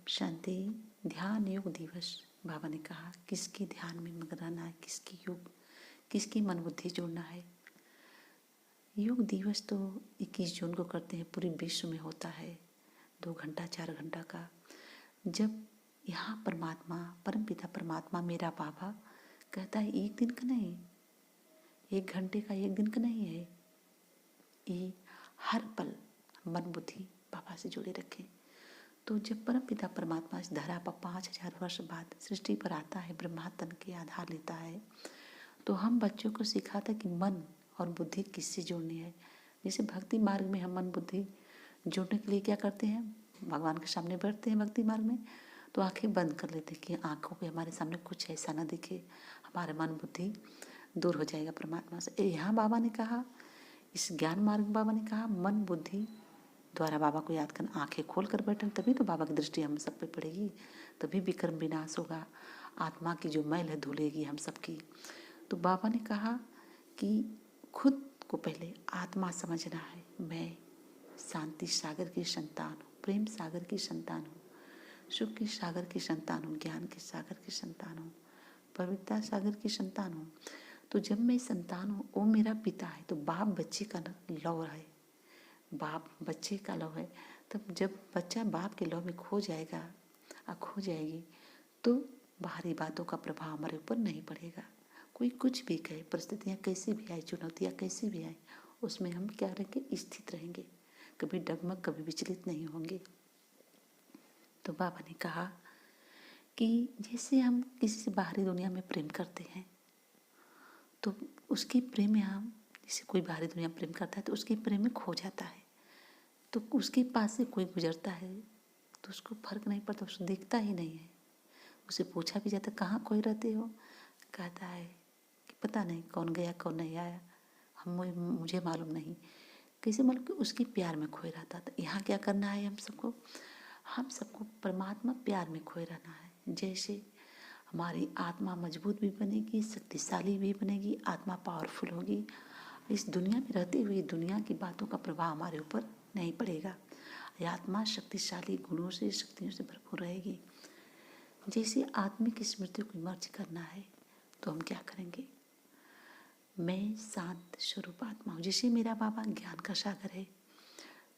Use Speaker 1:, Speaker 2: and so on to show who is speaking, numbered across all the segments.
Speaker 1: शांति। ध्यान योग दिवस बाबा ने कहा किसकी ध्यान में मग्न रहना है, किसकी योग, किसकी मन बुद्धि जोड़ना है। योग दिवस तो 21 जून को करते हैं, पूरे विश्व में होता है 2 घंटा 4 घंटा का। जब यहाँ परमात्मा, परमपिता परमात्मा मेरा बाबा कहता है एक दिन का नहीं, 1 घंटे का, 1 दिन का नहीं है, ये हर पल मन बुद्धि बाबा से जुड़े रखें। तो जब परम पिता परमात्मा इस धरा पर 5000 वर्ष बाद सृष्टि पर आता है, ब्रह्मा तन के आधार लेता है, तो हम बच्चों को सिखाता कि मन और बुद्धि किससे जोड़नी है। जैसे भक्ति मार्ग में हम मन बुद्धि जोड़ने के लिए क्या करते हैं, भगवान के सामने बैठते हैं भक्ति मार्ग में, तो आंखें बंद कर लेते हैं कि आंखों पे हमारे सामने कुछ ऐसा ना दिखे, हमारे मन बुद्धि दूर हो जाएगा परमात्मा से। यहाँ बाबा ने कहा, इस ज्ञान मार्ग बाबा ने कहा मन बुद्धि द्वारा बाबा को याद करना, आंखें खोल कर बैठे, तभी तो बाबा की दृष्टि हम सब पे पड़ेगी, तभी विक्रम विनाश होगा, आत्मा की जो मैल है धुलेगी हम सबकी। तो बाबा ने कहा कि खुद को पहले आत्मा समझना है। मैं शांति सागर की संतान हूँ, प्रेम सागर की संतान हूँ, सुख के सागर की संतान हूँ, ज्ञान के सागर की संतान हूँ, पवित्रता सागर की संतान हूँ। तो जब मैं संतान हूँ, वो मेरा पिता है, तो बाप बच्चे का लव है, बाप बच्चे का लव है। तब जब बच्चा बाप के लव में खो जाएगा और खो जाएगी, तो बाहरी बातों का प्रभाव हमारे ऊपर नहीं पड़ेगा। कोई कुछ भी कहे, परिस्थितियाँ कैसी भी आए, चुनौतियाँ कैसी भी आए, उसमें हम क्या रहेंगे, स्थित रहेंगे, कभी डगमग, कभी विचलित नहीं होंगे। तो बाबा ने कहा कि जैसे हम किसी से बाहरी दुनिया में प्रेम करते हैं, तो उसके प्रेम में हम, जैसे कोई बाहरी दुनिया में प्रेम करता है तो उसके प्रेम में खो जाता है, तो उसके पास से कोई गुजरता है तो उसको फर्क नहीं पड़ता, उसको दिखता ही नहीं है। उसे पूछा भी जाता कहाँ खोए रहते हो, कहता है कि पता नहीं कौन गया कौन नहीं आया, मुझे मालूम नहीं। कैसे मालूम, कि उसके प्यार में खोए रहता था। यहाँ क्या करना है हम सबको परमात्मा प्यार में खोए रहना है। जैसे हमारी आत्मा मजबूत भी बनेगी, शक्तिशाली भी बनेगी, आत्मा पावरफुल होगी, इस दुनिया में रहते हुए दुनिया की बातों का प्रभाव हमारे ऊपर नहीं पड़ेगा। आत्मा शक्तिशाली गुणों से, शक्तियों से भरपूर रहेगी। जैसे आत्मिक स्मृति को मर्ज करना है, तो हम क्या करेंगे, मैं शांत स्वरूप आत्मा हूँ। जैसे मेरा बाबा ज्ञान का सागर है,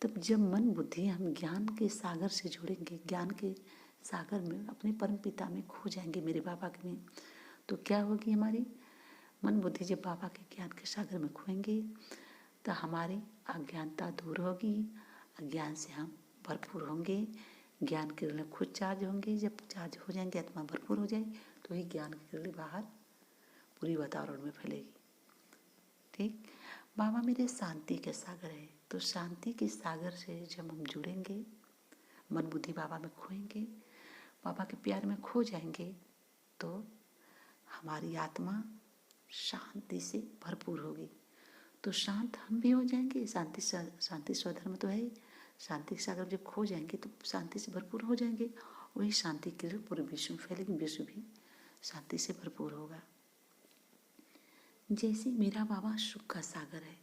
Speaker 1: तब जब मन बुद्धि हम ज्ञान के सागर से जुड़ेंगे, ज्ञान के सागर में अपने परम पिता में खो जाएंगे, मेरे बाबा के में, तो क्या होगी, हमारी मन बुद्धि जब बाबा के ज्ञान के सागर में खोएंगे तो हमारी अज्ञानता दूर होगी, अज्ञान से हम भरपूर होंगे, ज्ञान की किरणें खुद चार्ज होंगे। जब चार्ज हो जाएंगे, आत्मा भरपूर हो जाएगी, तो ही ज्ञान की किरणें बाहर पूरी वातावरण में फैलेगी। ठीक, बाबा मेरे शांति के सागर है, तो शांति के सागर से जब हम जुड़ेंगे, मन बुद्धि बाबा में खोएंगे, बाबा के प्यार में खो जाएंगे, तो हमारी आत्मा शांति से भरपूर होगी। तो शांत हम भी हो जाएंगे, शांति स्वधर्म तो है, शांति के सागर जब खो जाएंगे तो शांति से भरपूर हो जाएंगे, वही शांति की किरण पूरे विश्व में फैलेगी, विश्व भी शांति से भरपूर होगा। जैसे मेरा बाबा सुख का सागर है,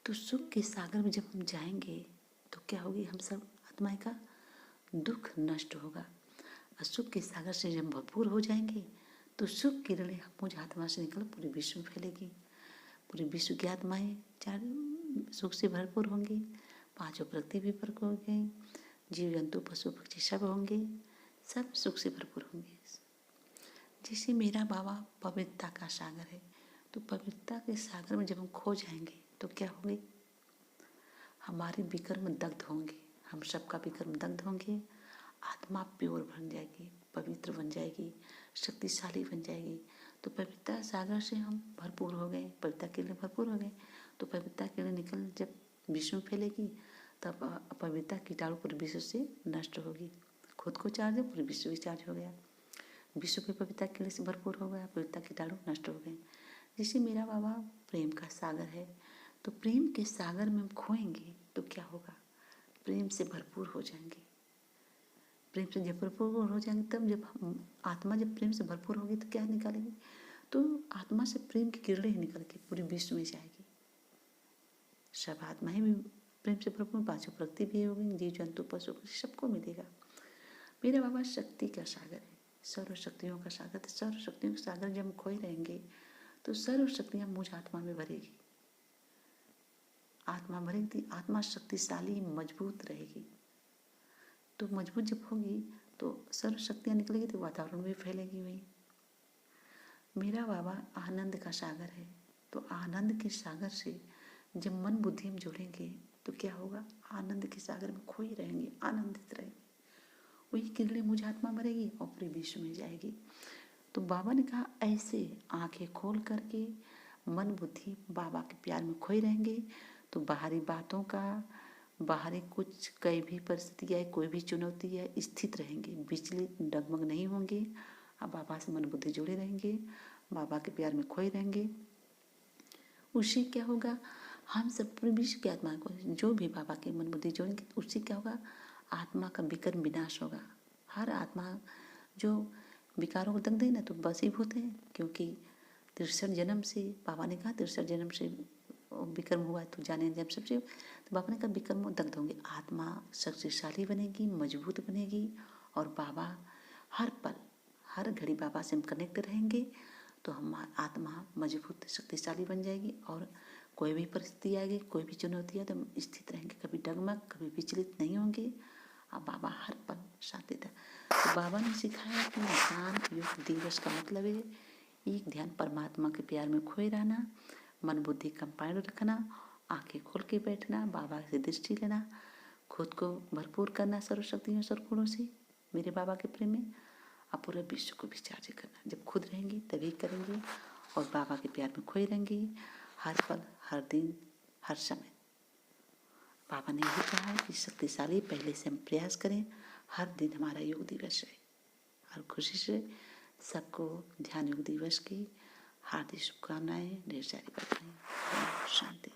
Speaker 1: तो सुख के सागर में जब हम जाएंगे तो क्या होगी, हम सब आत्माएं का दुख नष्ट होगा। और सुख के सागर से जब भरपूर हो जाएंगे तो सुख की किरणें मुझ आत्मा से निकल पूरे विश्व में फैलेगी, पूरे विश्व की आत्माएं चार सुख से भरपूर होंगी, पांचों प्रकृति भी भरपूर होंगे, जीव जंतु पशु पक्षी सब होंगे, सब सुख से भरपूर होंगे। जैसे मेरा बाबा पवित्रता का सागर है, तो पवित्रता के सागर में जब हम खो जाएंगे तो क्या होंगे, हमारे विक्रम दग्ध होंगे, हम सबका विक्रम दग्ध होंगे, आत्मा प्योर बन जाएगी, पवित्र बन जाएगी, शक्तिशाली बन जाएगी। तो पवित्रता सागर से हम भरपूर हो गए, पवित्रता के लिए भरपूर हो गए, तो पवित्रता के लिए निकल जब विश्व में फैलेगी, तब अपवित्रता कीटाणु पूरे विश्व से नष्ट होगी। खुद को चार्ज है, पूरे विश्व भी चार्ज हो गया, विश्व की पवित्रता के लिए से भरपूर हो गया, पवित्रता कीटाणु नष्ट हो गए। जैसे मेरा बाबा प्रेम का सागर है, तो प्रेम के सागर में हम खोएंगे तो क्या होगा, प्रेम से भरपूर हो जाएंगे। प्रेम से जब भरपूर हो जाएंगे, तब जब हम आत्मा जब प्रेम से भरपूर होगी तो क्या निकालेंगे, तो आत्मा से प्रेम की किरणें ही निकल के पूरे विश्व में जाएगी। सब आत्माएं भी प्रेम से भरपूर, पांचों प्रकृति भी होगी, जीव जंतु पशु सबको मिलेगा। मेरा बाबा शक्ति का सागर है, सर्व शक्तियों का सागर। तो सर्व शक्तियों का सागर जब हम खोए रहेंगे तो सर्व शक्तियाँ मुझ आत्मा में भरेगी। आत्मा भरेगी, आत्मा शक्तिशाली मजबूत रहेगी। तो मजबूत जब होगी तो सर्व शक्तियाँ निकलेगी तो वातावरण में फैलेगी वही। मेरा बाबा आनंद का सागर है। तो आनंद के सागर से जब मन बुद्धि हम जोड़ेंगे तो क्या होगा? आनंद के सागर में खोए रहेंगे, आनंदित रहेंगे। वही किरणें मुझ आत्मा भरेगी और पूरे विश्व में जाएगी। तो बाबा ने कहा ऐसे आंखें खोल करके मन बुद्धि बाबा के प्यार में खोए रहेंगे तो बाहरी बातों का, बाहरी कुछ कई भी परिस्थिति है, कोई भी चुनौती है, स्थित रहेंगे, विचलित डगमग नहीं होंगे। अब बाबा से मन बुद्धि जुड़े रहेंगे, बाबा के प्यार में खोए रहेंगे। उससे क्या होगा? हम सब पूरे विश्व की आत्मा को जो भी बाबा के मन बुद्धि जोड़ेंगे तो उससे क्या होगा? आत्मा का विकर्म विनाश होगा। हर आत्मा जो विकारों को दंग दे ना तो बसीभूत है, क्योंकि 63 जन्म से बाबा ने कहा 63 जन्म से विक्रम हुआ तो जाने जब सबसे, तो बाबा ने कहा विक्रम दग्ध होंगे। आत्मा शक्तिशाली बनेगी, मजबूत बनेगी और बाबा हर पल हर घड़ी बाबा से हम कनेक्ट रहेंगे तो हम आत्मा मजबूत शक्तिशाली बन जाएगी। और कोई भी परिस्थिति आएगी, कोई भी चुनौती है तो हम स्थित रहेंगे, कभी डगमग कभी विचलित नहीं होंगे। और बाबा हर पल साथ देता है। तो बाबा ने सिखाया कि ध्यान योग दिवस का मतलब है एक ध्यान परमात्मा के प्यार में खोए रहना, मन बुद्धि कंपाइंड रखना, आंखें खोल के बैठना, बाबा से दृष्टि लेना, खुद को भरपूर करना सर्वशक्तियों सर्वगुणों से मेरे बाबा के प्रेम में, और पूरे विश्व को भी चार्ज करना। जब खुद रहेंगी तभी करेंगे और बाबा के प्यार में खोए रहेंगी हर पल हर दिन हर समय। बाबा ने यही कहा है कि शक्तिशाली पहले से हम प्रयास करें। हर दिन हमारा योग दिवस है। और खुशी से सबको ध्यान योग दिवस की हार्दिक शुभकामनाएं, ढेर सारी बधाई। शांति।